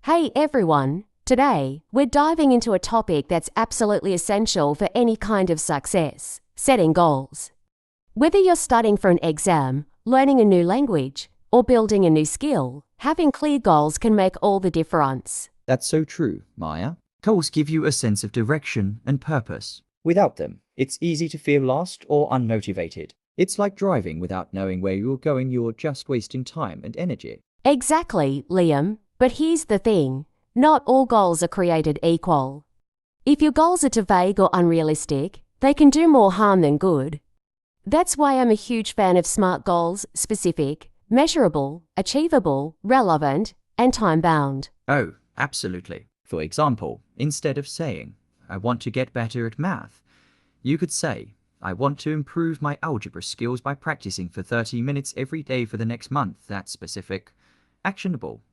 Hey everyone! Today, we're diving into a topic that's absolutely essential for any kind of success: setting goals. Whether you're studying for an exam, learning a new language, or building a new skill, having clear goals can make all the difference. That's so true, Maya. Goals give you a sense of direction and purpose. Without them, it's easy to feel lost or unmotivated. It's like driving without knowing where you're going, you're just wasting time and energy. Exactly, Liam. But here's the thing: not all goals are created equal. If your goals are too vague or unrealistic, they can do more harm than good. That's why I'm a huge fan of SMART goals: specific, measurable, achievable, relevant, and time-bound. Oh, absolutely. For example, instead of saying, "I want to get better at math," you could say, "I want to improve my algebra skills by practicing for 30 minutes every day for the next month." That's specific, actionable,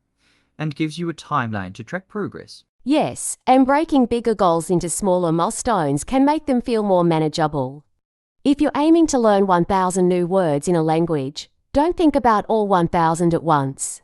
and gives you a timeline to track progress. Yes, and breaking bigger goals into smaller milestones can make them feel more manageable. If you're aiming to learn 1,000 new words in a language, don't think about all 1,000 at once.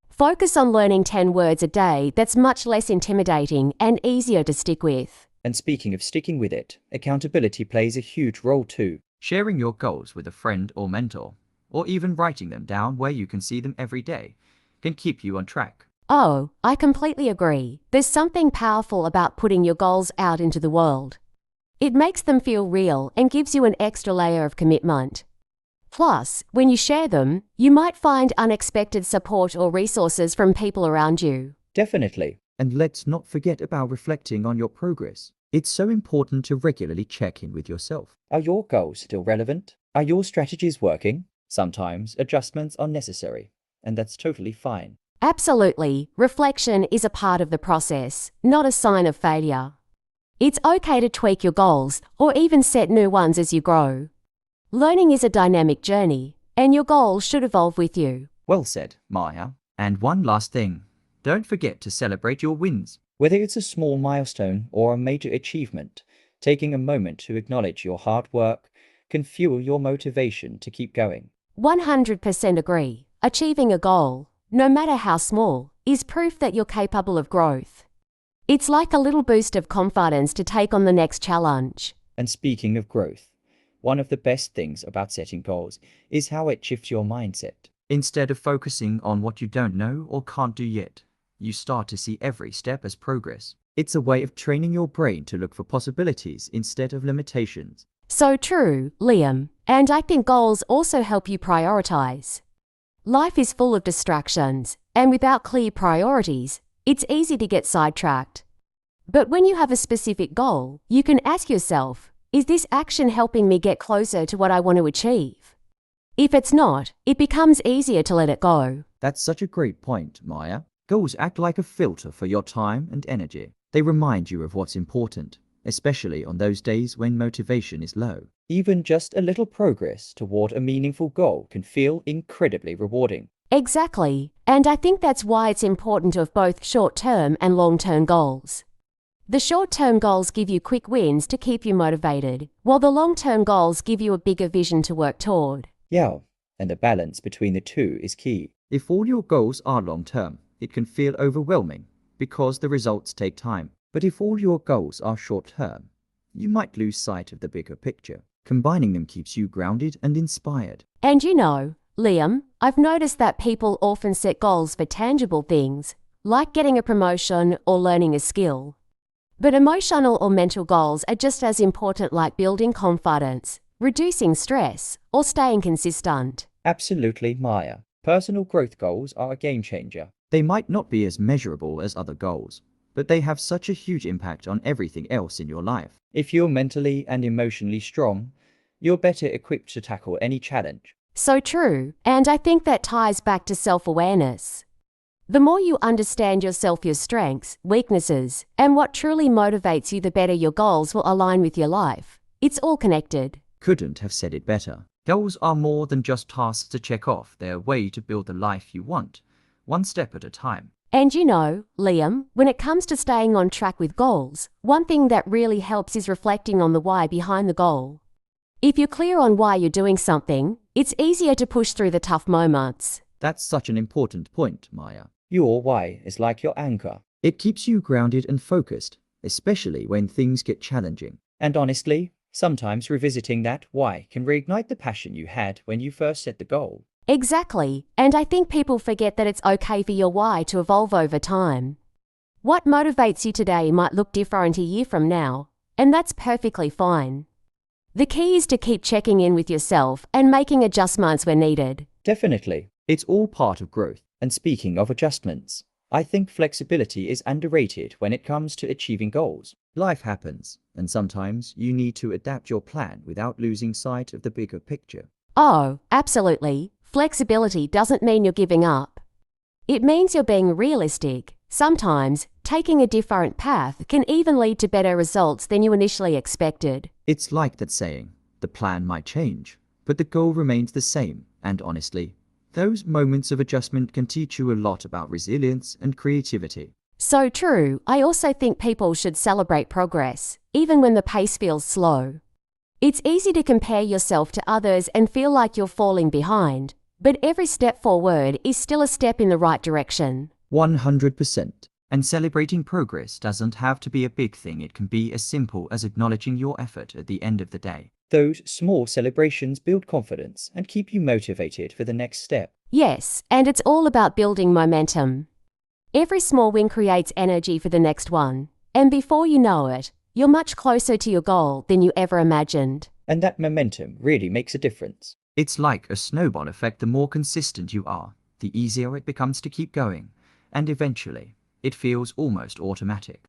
Focus on learning 10 words a day. That's much less intimidating and easier to stick with. And speaking of sticking with it, accountability plays a huge role too. Sharing your goals with a friend or mentor, or even writing them down where you can see them every day, can keep you on track. Oh, I completely agree. There's something powerful about putting your goals out into the world. It makes them feel real and gives you an extra layer of commitment. Plus, when you share them, you might find unexpected support or resources from people around you. Definitely. And let's not forget about reflecting on your progress. It's so important to regularly check in with yourself. Are your goals still relevant? Are your strategies working? Sometimes adjustments are necessary, and that's totally fine. Absolutely, reflection is a part of the process, not a sign of failure. It's okay to tweak your goals or even set new ones as you grow. Learning is a dynamic journey, and your goals should evolve with you. Well said, Maya. And one last thing, don't forget to celebrate your wins. Whether it's a small milestone or a major achievement, taking a moment to acknowledge your hard work can fuel your motivation to keep going. 100% agree. Achieving a goal, no matter how small, is proof that you're capable of growth. It's like a little boost of confidence to take on the next challenge. And speaking of growth, one of the best things about setting goals is how it shifts your mindset. Instead of focusing on what you don't know or can't do yet, you start to see every step as progress. It's a way of training your brain to look for possibilities instead of limitations. So true, Liam. And I think goals also help you prioritize. Life is full of distractions, and without clear priorities, it's easy to get sidetracked. But when you have a specific goal, you can ask yourself, is this action helping me get closer to what I want to achieve? If it's not, it becomes easier to let it go. That's such a great point, Maya. Goals act like a filter for your time and energy. They remind you of what's important, especially on those days when motivation is low. Even just a little progress toward a meaningful goal can feel incredibly rewarding. Exactly, and I think that's why it's important to have both short-term and long-term goals. The short-term goals give you quick wins to keep you motivated, while the long-term goals give you a bigger vision to work toward. Yeah, and the balance between the two is key. If all your goals are long-term, it can feel overwhelming because the results take time. But if all your goals are short-term, you might lose sight of the bigger picture. Combining them keeps you grounded and inspired. And you know, Liam, I've noticed that people often set goals for tangible things, like getting a promotion or learning a skill. But emotional or mental goals are just as important, like building confidence, reducing stress, or staying consistent. Absolutely, Maya. Personal growth goals are a game changer. They might not be as measurable as other goals, but they have such a huge impact on everything else in your life. If you're mentally and emotionally strong, you're better equipped to tackle any challenge. So true, and I think that ties back to self-awareness. The more you understand yourself, your strengths, weaknesses, and what truly motivates you, the better your goals will align with your life. It's all connected. Couldn't have said it better. Goals are more than just tasks to check off. They're a way to build the life you want, one step at a time. And you know, Liam, when it comes to staying on track with goals, one thing that really helps is reflecting on the why behind the goal. If you're clear on why you're doing something, it's easier to push through the tough moments. That's such an important point, Maya. Your why is like your anchor. It keeps you grounded and focused, especially when things get challenging. And honestly, sometimes revisiting that why can reignite the passion you had when you first set the goal. Exactly, and I think people forget that it's okay for your why to evolve over time. What motivates you today might look different a year from now, and that's perfectly fine. The key is to keep checking in with yourself and making adjustments where needed. Definitely. It's all part of growth. And speaking of adjustments, I think flexibility is underrated when it comes to achieving goals. Life happens, and sometimes you need to adapt your plan without losing sight of the bigger picture. Oh, absolutely. Flexibility doesn't mean you're giving up. It means you're being realistic. Sometimes, taking a different path can even lead to better results than you initially expected. It's like that saying, the plan might change, but the goal remains the same, and honestly, those moments of adjustment can teach you a lot about resilience and creativity. So true. I also think people should celebrate progress, even when the pace feels slow. It's easy to compare yourself to others and feel like you're falling behind, but every step forward is still a step in the right direction. 100%. And celebrating progress doesn't have to be a big thing. It can be as simple as acknowledging your effort at the end of the day. Those small celebrations build confidence and keep you motivated for the next step. Yes, and it's all about building momentum. Every small win creates energy for the next one, and before you know it, you're much closer to your goal than you ever imagined. And that momentum really makes a difference. It's like a snowball effect. The more consistent you are, the easier it becomes to keep going. And eventually, it feels almost automatic.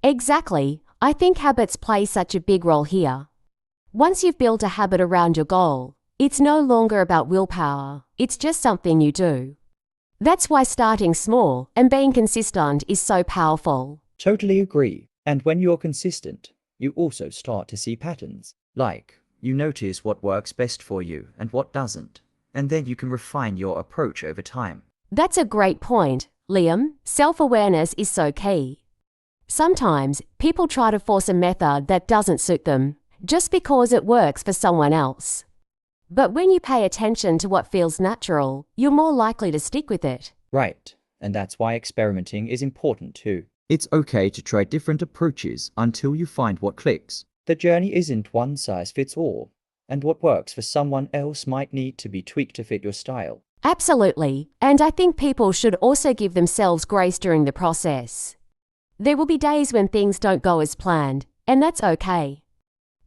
Exactly. I think habits play such a big role here. Once you've built a habit around your goal, it's no longer about willpower. It's just something you do. That's why starting small and being consistent is so powerful. Totally agree. And when you're consistent, you also start to see patterns. Like, you notice what works best for you and what doesn't. And then you can refine your approach over time. That's a great point, Liam. Self-awareness is so key. Sometimes people try to force a method that doesn't suit them, just because it works for someone else. But when you pay attention to what feels natural, you're more likely to stick with it. Right. And that's why experimenting is important too. It's okay to try different approaches until you find what clicks. The journey isn't one size fits all, and what works for someone else might need to be tweaked to fit your style. Absolutely, and I think people should also give themselves grace during the process. There will be days when things don't go as planned, and that's okay.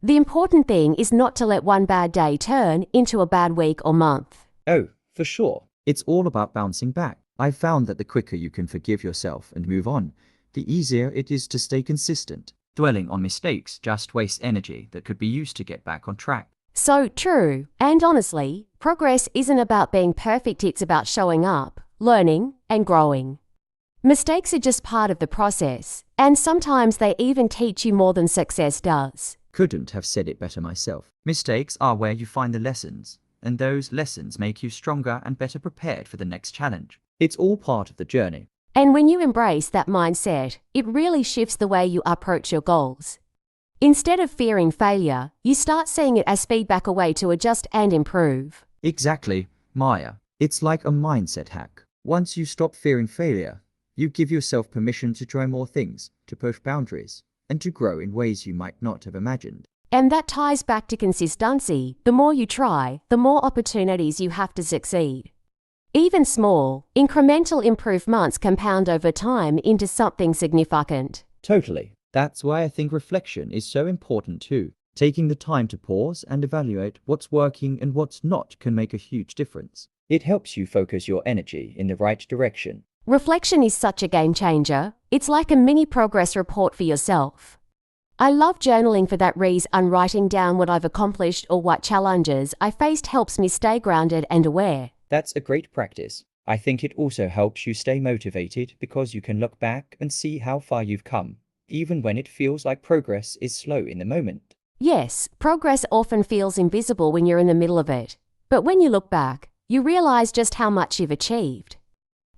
The important thing is not to let one bad day turn into a bad week or month. Oh, for sure. It's all about bouncing back. I've found that the quicker you can forgive yourself and move on, the easier it is to stay consistent. Dwelling on mistakes just wastes energy that could be used to get back on track. So true. And honestly, progress isn't about being perfect, it's about showing up, learning, and growing. Mistakes are just part of the process, and sometimes they even teach you more than success does. Couldn't have said it better myself. Mistakes are where you find the lessons, and those lessons make you stronger and better prepared for the next challenge. It's all part of the journey. And when you embrace that mindset, it really shifts the way you approach your goals. Instead of fearing failure, you start seeing it as feedback, a way to adjust and improve. Exactly, Maya. It's like a mindset hack. Once you stop fearing failure, you give yourself permission to try more things, to push boundaries, and to grow in ways you might not have imagined. And that ties back to consistency. The more you try, the more opportunities you have to succeed. Even small, incremental improvements compound over time into something significant. Totally. That's why I think reflection is so important too. Taking the time to pause and evaluate what's working and what's not can make a huge difference. It helps you focus your energy in the right direction. Reflection is such a game changer. It's like a mini progress report for yourself. I love journaling for that reason. Writing down what I've accomplished or what challenges I faced helps me stay grounded and aware. That's a great practice. I think it also helps you stay motivated because you can look back and see how far you've come, even when it feels like progress is slow in the moment. Yes, progress often feels invisible when you're in the middle of it. But when you look back, you realize just how much you've achieved.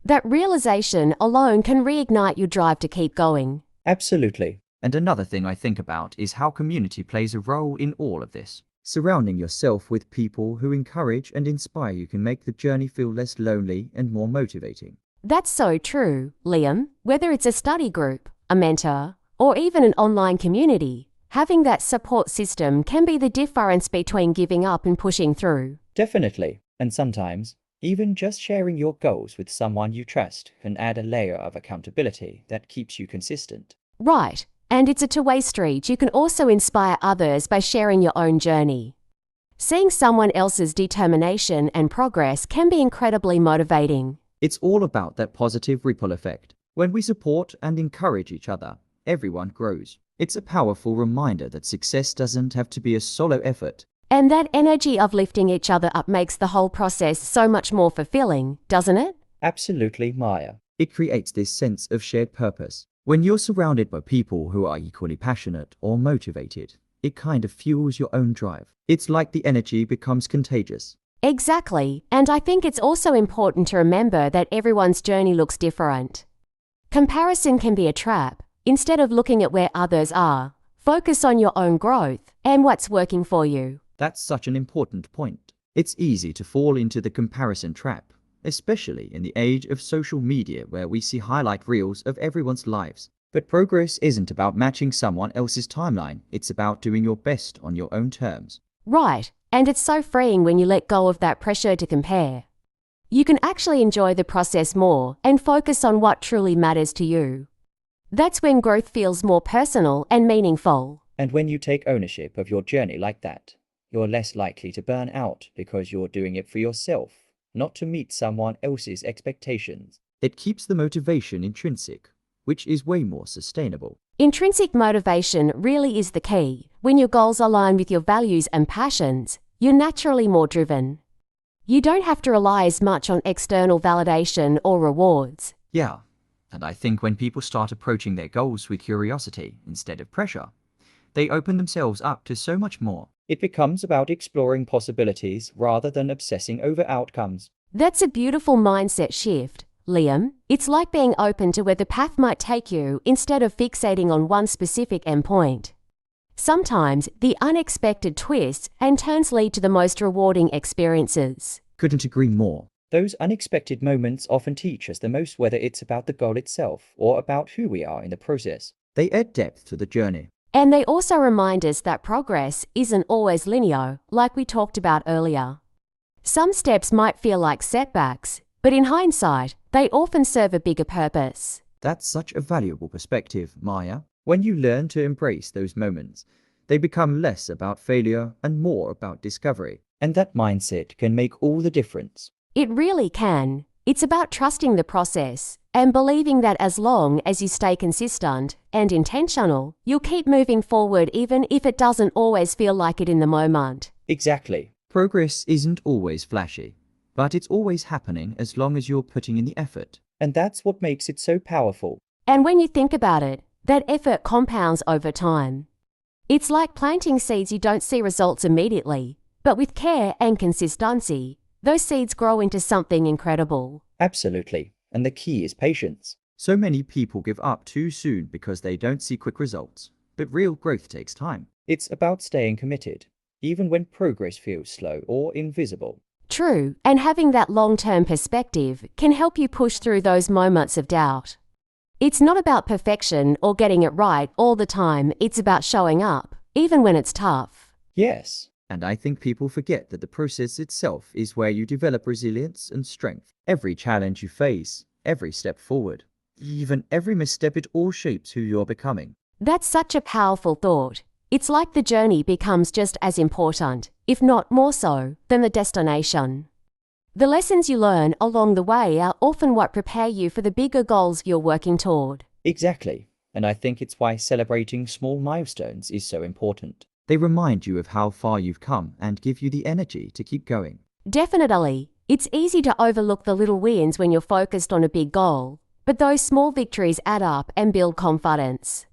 That realization alone can reignite your drive to keep going. Absolutely. And another thing I think about is how community plays a role in all of this. Surrounding yourself with people who encourage and inspire you can make the journey feel less lonely and more motivating. That's so true, Liam. Whether it's a study group, a mentor, or even an online community, having that support system can be the difference between giving up and pushing through. Definitely. And sometimes, even just sharing your goals with someone you trust can add a layer of accountability that keeps you consistent. Right, and it's a two-way street. You can also inspire others by sharing your own journey. Seeing someone else's determination and progress can be incredibly motivating. It's all about that positive ripple effect. When we support and encourage each other, everyone grows. It's a powerful reminder that success doesn't have to be a solo effort. And that energy of lifting each other up makes the whole process so much more fulfilling, doesn't it? Absolutely, Maya. It creates this sense of shared purpose. When you're surrounded by people who are equally passionate or motivated, it kind of fuels your own drive. It's like the energy becomes contagious. Exactly, and I think it's also important to remember that everyone's journey looks different. Comparison can be a trap. Instead of looking at where others are, focus on your own growth and what's working for you. That's such an important point. It's easy to fall into the comparison trap, especially in the age of social media where we see highlight reels of everyone's lives. But progress isn't about matching someone else's timeline, it's about doing your best on your own terms. Right, and it's so freeing when you let go of that pressure to compare. You can actually enjoy the process more and focus on what truly matters to you. That's when growth feels more personal and meaningful. And when you take ownership of your journey like that, you're less likely to burn out because you're doing it for yourself, not to meet someone else's expectations. It keeps the motivation intrinsic, which is way more sustainable. Intrinsic motivation really is the key. When your goals align with your values and passions, you're naturally more driven. You don't have to rely as much on external validation or rewards. Yeah, and I think when people start approaching their goals with curiosity instead of pressure, they open themselves up to so much more. It becomes about exploring possibilities rather than obsessing over outcomes. That's a beautiful mindset shift, Liam. It's like being open to where the path might take you instead of fixating on one specific endpoint. Sometimes the unexpected twists and turns lead to the most rewarding experiences. Couldn't agree more. Those unexpected moments often teach us the most, whether it's about the goal itself or about who we are in the process. They add depth to the journey. And they also remind us that progress isn't always linear, like we talked about earlier. Some steps might feel like setbacks, but in hindsight, they often serve a bigger purpose. That's such a valuable perspective, Maya. When you learn to embrace those moments, they become less about failure and more about discovery. And that mindset can make all the difference. It really can. It's about trusting the process and believing that as long as you stay consistent and intentional, you'll keep moving forward even if it doesn't always feel like it in the moment. Exactly. Progress isn't always flashy, but it's always happening as long as you're putting in the effort. And that's what makes it so powerful. And when you think about it, that effort compounds over time. It's like planting seeds. You don't see results immediately, but with care and consistency, those seeds grow into something incredible. Absolutely. And the key is patience. So many people give up too soon because they don't see quick results. But real growth takes time. It's about staying committed, even when progress feels slow or invisible. True, and having that long-term perspective can help you push through those moments of doubt. It's not about perfection or getting it right all the time. It's about showing up, even when it's tough. Yes. And I think people forget that the process itself is where you develop resilience and strength. Every challenge you face, every step forward, even every misstep, it all shapes who you're becoming. That's such a powerful thought. It's like the journey becomes just as important, if not more so, than the destination. The lessons you learn along the way are often what prepare you for the bigger goals you're working toward. Exactly. And I think it's why celebrating small milestones is so important. They remind you of how far you've come and give you the energy to keep going. Definitely. It's easy to overlook the little wins when you're focused on a big goal, but those small victories add up and build confidence.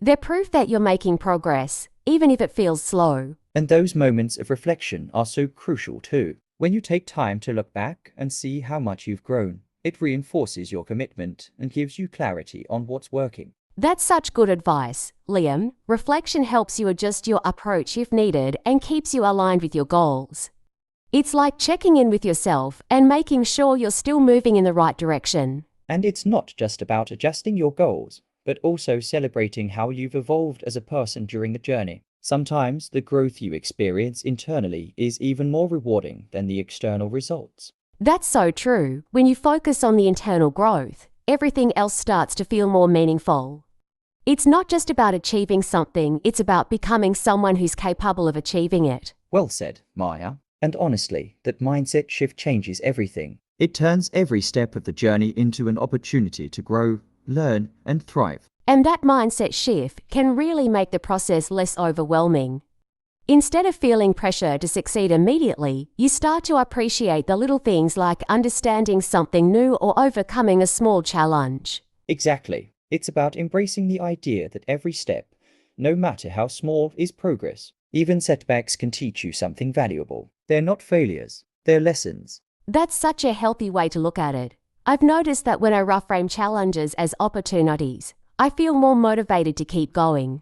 They're proof that you're making progress, even if it feels slow. And those moments of reflection are so crucial too. When you take time to look back and see how much you've grown, it reinforces your commitment and gives you clarity on what's working. That's such good advice, Liam. Reflection helps you adjust your approach if needed and keeps you aligned with your goals. It's like checking in with yourself and making sure you're still moving in the right direction. And it's not just about adjusting your goals, but also celebrating how you've evolved as a person during the journey. Sometimes the growth you experience internally is even more rewarding than the external results. That's so true. When you focus on the internal growth, everything else starts to feel more meaningful. It's not just about achieving something, it's about becoming someone who's capable of achieving it. Well said, Maya. And honestly, that mindset shift changes everything. It turns every step of the journey into an opportunity to grow, learn, and thrive. And that mindset shift can really make the process less overwhelming. Instead of feeling pressure to succeed immediately, you start to appreciate the little things like understanding something new or overcoming a small challenge. Exactly. It's about embracing the idea that every step, no matter how small, is progress. Even setbacks can teach you something valuable. They're not failures, they're lessons. That's such a healthy way to look at it. I've noticed that when I reframe challenges as opportunities, I feel more motivated to keep going.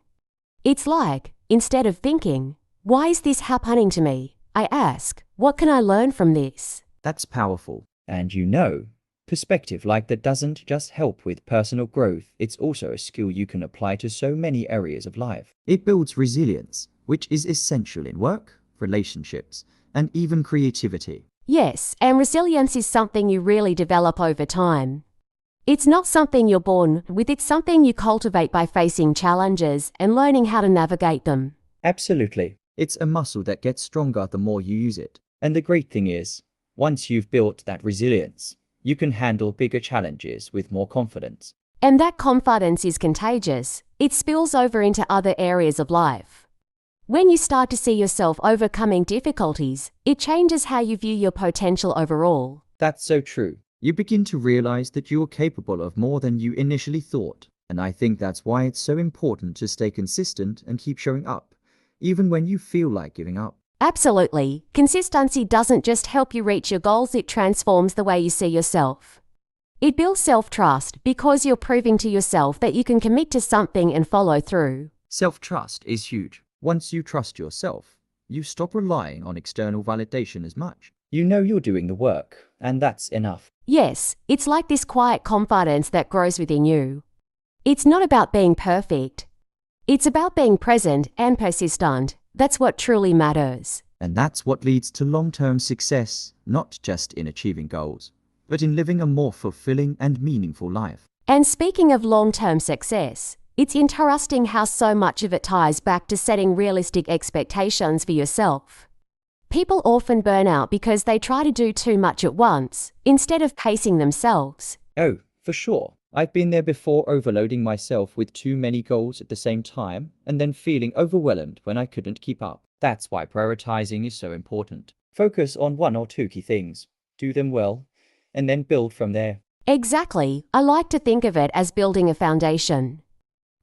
It's like, instead of thinking, "Why is this happening to me?" I ask, "What can I learn from this?" That's powerful. And perspective like that doesn't just help with personal growth, it's also a skill you can apply to so many areas of life. It builds resilience, which is essential in work, relationships, and even creativity. Yes, and resilience is something you really develop over time. It's not something you're born with, it's something you cultivate by facing challenges and learning how to navigate them. Absolutely. It's a muscle that gets stronger the more you use it. And the great thing is, once you've built that resilience, you can handle bigger challenges with more confidence. And that confidence is contagious. It spills over into other areas of life. When you start to see yourself overcoming difficulties, it changes how you view your potential overall. That's so true. You begin to realize that you are capable of more than you initially thought. And I think that's why it's so important to stay consistent and keep showing up, even when you feel like giving up. Absolutely. Consistency doesn't just help you reach your goals, it transforms the way you see yourself. It builds self-trust because you're proving to yourself that you can commit to something and follow through. Self-trust is huge. Once you trust yourself, you stop relying on external validation as much. You know you're doing the work, and that's enough. Yes, it's like this quiet confidence that grows within you. It's not about being perfect. It's about being present and persistent. That's what truly matters. And that's what leads to long-term success, not just in achieving goals, but in living a more fulfilling and meaningful life. And speaking of long-term success, it's interesting how so much of it ties back to setting realistic expectations for yourself. People often burn out because they try to do too much at once, instead of pacing themselves. Oh, for sure. I've been there before, overloading myself with too many goals at the same time and then feeling overwhelmed when I couldn't keep up. That's why prioritizing is so important. Focus on one or two key things, do them well, and then build from there. Exactly. I like to think of it as building a foundation.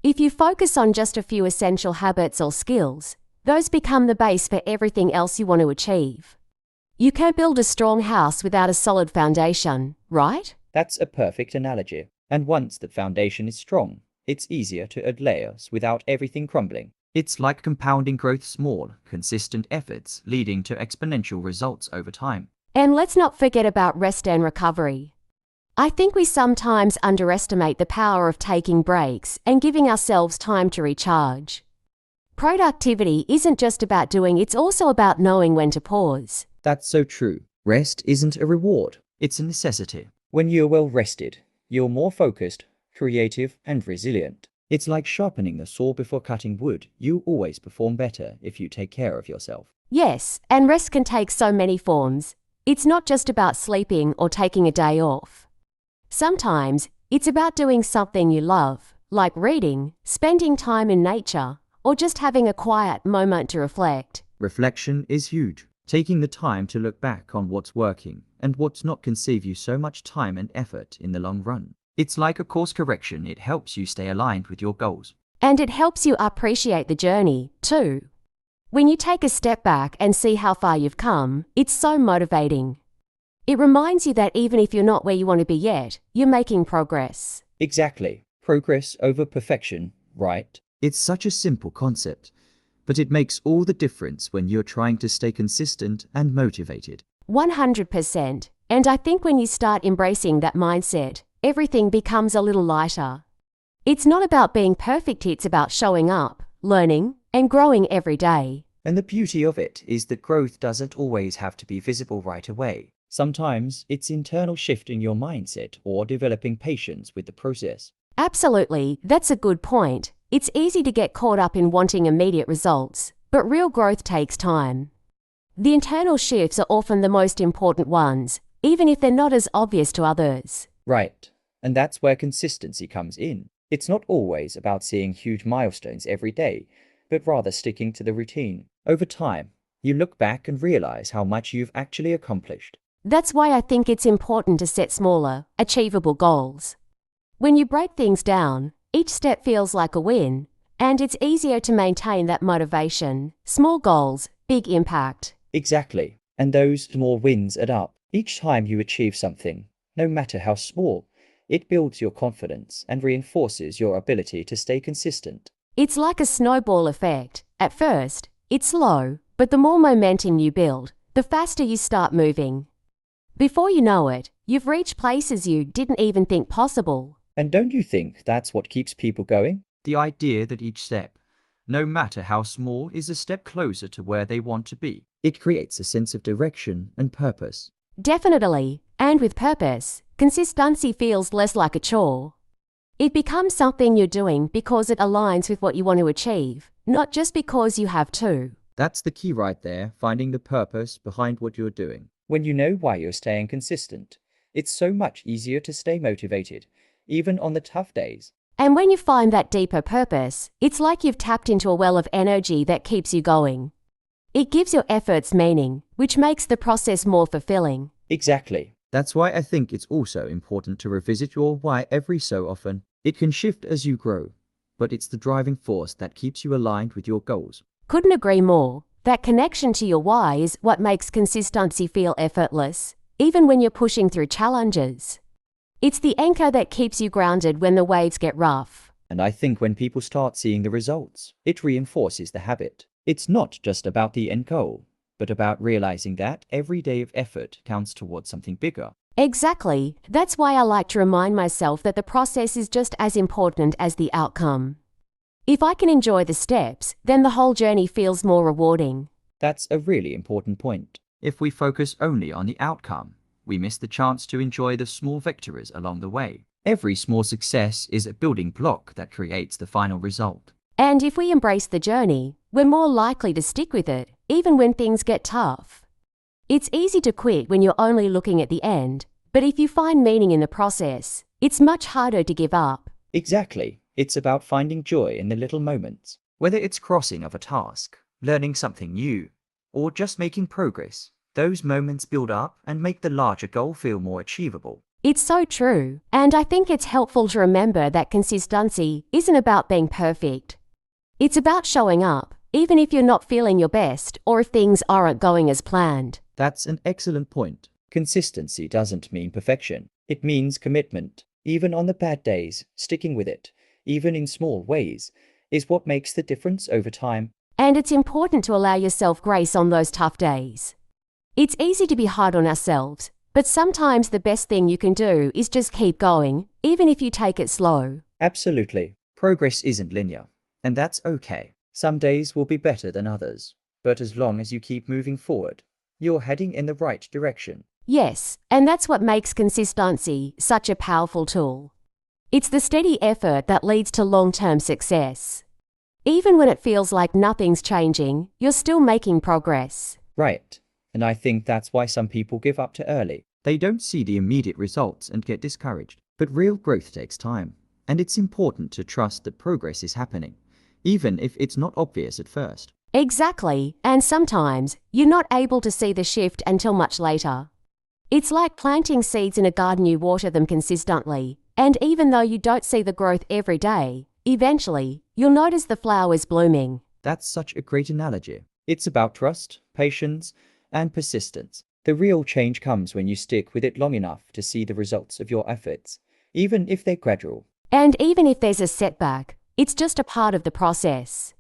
If you focus on just a few essential habits or skills, those become the base for everything else you want to achieve. You can't build a strong house without a solid foundation, right? That's a perfect analogy. And once the foundation is strong, it's easier to add layers without everything crumbling. It's like compounding growth, small, consistent efforts leading to exponential results over time. And let's not forget about rest and recovery. I think we sometimes underestimate the power of taking breaks and giving ourselves time to recharge. Productivity isn't just about doing, it's also about knowing when to pause. That's so true. Rest isn't a reward, it's a necessity. When you're well rested, you're more focused, creative, and resilient. It's like sharpening the saw before cutting wood. You always perform better if you take care of yourself. Yes, and rest can take so many forms. It's not just about sleeping or taking a day off. Sometimes, it's about doing something you love, like reading, spending time in nature, or just having a quiet moment to reflect. Reflection is huge. Taking the time to look back on what's working and what's not can save you so much time and effort in the long run. It's like a course correction. It helps you stay aligned with your goals. And it helps you appreciate the journey, too. When you take a step back and see how far you've come, it's so motivating. It reminds you that even if you're not where you want to be yet, you're making progress. Exactly. Progress over perfection, right? It's such a simple concept, but it makes all the difference when you're trying to stay consistent and motivated. 100%. And I think when you start embracing that mindset, everything becomes a little lighter. It's not about being perfect, it's about showing up, learning, and growing every day. And the beauty of it is that growth doesn't always have to be visible right away. Sometimes it's internal shift in your mindset or developing patience with the process. Absolutely, that's a good point. It's easy to get caught up in wanting immediate results, but real growth takes time. The internal shifts are often the most important ones, even if they're not as obvious to others. Right. And that's where consistency comes in. It's not always about seeing huge milestones every day, but rather sticking to the routine. Over time, you look back and realize how much you've actually accomplished. That's why I think it's important to set smaller, achievable goals. When you break things down, each step feels like a win, and it's easier to maintain that motivation. Small goals, big impact. Exactly. And those small wins add up. Each time you achieve something, no matter how small, it builds your confidence and reinforces your ability to stay consistent. It's like a snowball effect. At first, it's slow, but the more momentum you build, the faster you start moving. Before you know it, you've reached places you didn't even think possible. And don't you think that's what keeps people going? The idea that each step, no matter how small, is a step closer to where they want to be. It creates a sense of direction and purpose. Definitely, and with purpose, consistency feels less like a chore. It becomes something you're doing because it aligns with what you want to achieve, not just because you have to. That's the key right there, finding the purpose behind what you're doing. When you know why you're staying consistent, it's so much easier to stay motivated, even on the tough days. And when you find that deeper purpose, it's like you've tapped into a well of energy that keeps you going. It gives your efforts meaning, which makes the process more fulfilling. Exactly. That's why I think it's also important to revisit your why every so often. It can shift as you grow, but it's the driving force that keeps you aligned with your goals. Couldn't agree more. That connection to your why is what makes consistency feel effortless, even when you're pushing through challenges. It's the anchor that keeps you grounded when the waves get rough. And I think when people start seeing the results, it reinforces the habit. It's not just about the end goal, but about realizing that every day of effort counts towards something bigger. Exactly. That's why I like to remind myself that the process is just as important as the outcome. If I can enjoy the steps, then the whole journey feels more rewarding. That's a really important point. If we focus only on the outcome, we miss the chance to enjoy the small victories along the way. Every small success is a building block that creates the final result. And if we embrace the journey, we're more likely to stick with it, even when things get tough. It's easy to quit when you're only looking at the end, but if you find meaning in the process, it's much harder to give up. Exactly. It's about finding joy in the little moments. Whether it's crossing of a task, learning something new, or just making progress, those moments build up and make the larger goal feel more achievable. It's so true, and I think it's helpful to remember that consistency isn't about being perfect. It's about showing up, even if you're not feeling your best or if things aren't going as planned. That's an excellent point. Consistency doesn't mean perfection. It means commitment. Even on the bad days, sticking with it, even in small ways, is what makes the difference over time. And it's important to allow yourself grace on those tough days. It's easy to be hard on ourselves, but sometimes the best thing you can do is just keep going, even if you take it slow. Absolutely. Progress isn't linear, and that's okay. Some days will be better than others, but as long as you keep moving forward, you're heading in the right direction. Yes, and that's what makes consistency such a powerful tool. It's the steady effort that leads to long-term success. Even when it feels like nothing's changing, you're still making progress. Right. And I think that's why some people give up too early. They don't see the immediate results and get discouraged. But real growth takes time, and it's important to trust that progress is happening, even if it's not obvious at first. Exactly, and sometimes you're not able to see the shift until much later. It's like planting seeds in a garden. You water them consistently, and even though you don't see the growth every day, eventually you'll notice the flowers blooming. That's such a great analogy. It's about trust, patience, and persistence. The real change comes when you stick with it long enough to see the results of your efforts, even if they're gradual. And even if there's a setback, it's just a part of the process.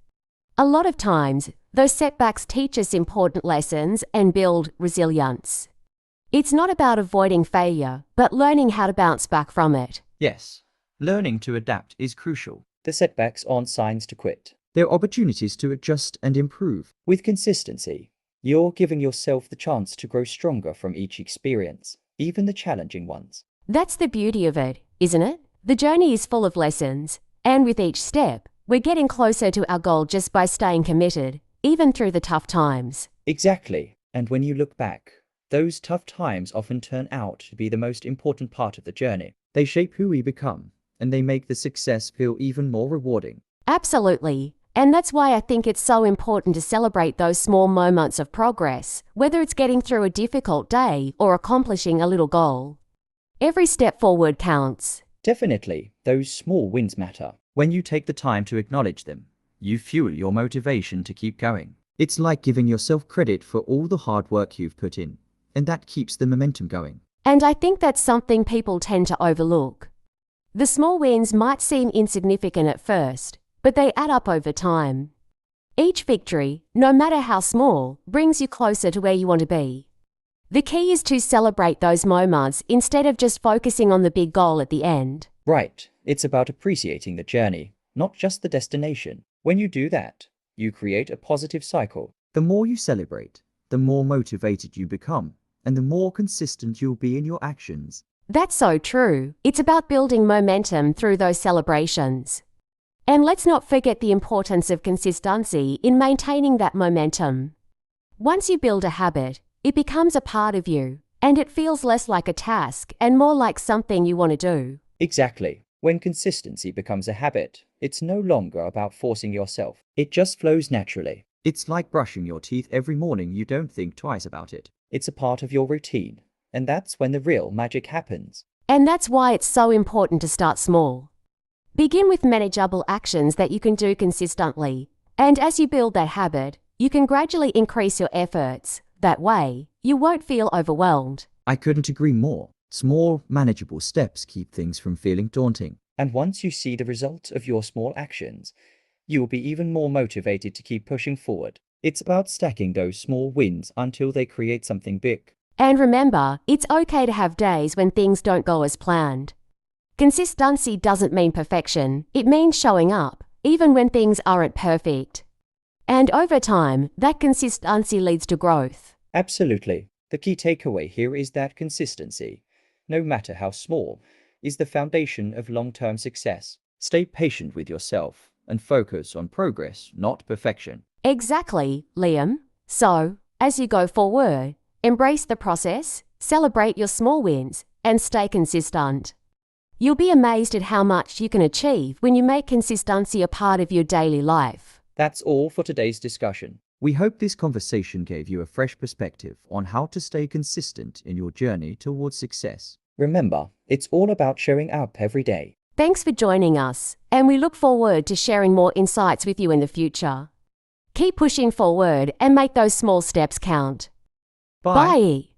A lot of times, those setbacks teach us important lessons and build resilience. It's not about avoiding failure, but learning how to bounce back from it. Yes, learning to adapt is crucial. The setbacks aren't signs to quit. They're opportunities to adjust and improve. With consistency, you're giving yourself the chance to grow stronger from each experience, even the challenging ones. That's the beauty of it, isn't it? The journey is full of lessons, and with each step, we're getting closer to our goal just by staying committed, even through the tough times. Exactly. And when you look back, those tough times often turn out to be the most important part of the journey. They shape who we become, and they make the success feel even more rewarding. Absolutely. And that's why I think it's so important to celebrate those small moments of progress, whether it's getting through a difficult day or accomplishing a little goal. Every step forward counts. Definitely, those small wins matter. When you take the time to acknowledge them, you fuel your motivation to keep going. It's like giving yourself credit for all the hard work you've put in, and that keeps the momentum going. And I think that's something people tend to overlook. The small wins might seem insignificant at first, but they add up over time. Each victory, no matter how small, brings you closer to where you want to be. The key is to celebrate those moments instead of just focusing on the big goal at the end. Right, it's about appreciating the journey, not just the destination. When you do that, you create a positive cycle. The more you celebrate, the more motivated you become, and the more consistent you'll be in your actions. That's so true. It's about building momentum through those celebrations. And let's not forget the importance of consistency in maintaining that momentum. Once you build a habit, it becomes a part of you, and it feels less like a task and more like something you want to do. Exactly. When consistency becomes a habit, it's no longer about forcing yourself. It just flows naturally. It's like brushing your teeth every morning. You don't think twice about it. It's a part of your routine, and that's when the real magic happens. And that's why it's so important to start small. Begin with manageable actions that you can do consistently, and as you build that habit, you can gradually increase your efforts. That way, you won't feel overwhelmed. I couldn't agree more. Small, manageable steps keep things from feeling daunting. And once you see the result of your small actions, you'll be even more motivated to keep pushing forward. It's about stacking those small wins until they create something big. And remember, it's okay to have days when things don't go as planned. Consistency doesn't mean perfection. It means showing up, even when things aren't perfect. And over time, that consistency leads to growth. Absolutely. The key takeaway here is that consistency, no matter how small, is the foundation of long-term success. Stay patient with yourself and focus on progress, not perfection. Exactly, Liam. So, as you go forward, embrace the process, celebrate your small wins, and stay consistent. You'll be amazed at how much you can achieve when you make consistency a part of your daily life. That's all for today's discussion. We hope this conversation gave you a fresh perspective on how to stay consistent in your journey towards success. Remember, it's all about showing up every day. Thanks for joining us, and we look forward to sharing more insights with you in the future. Keep pushing forward and make those small steps count. Bye. Bye.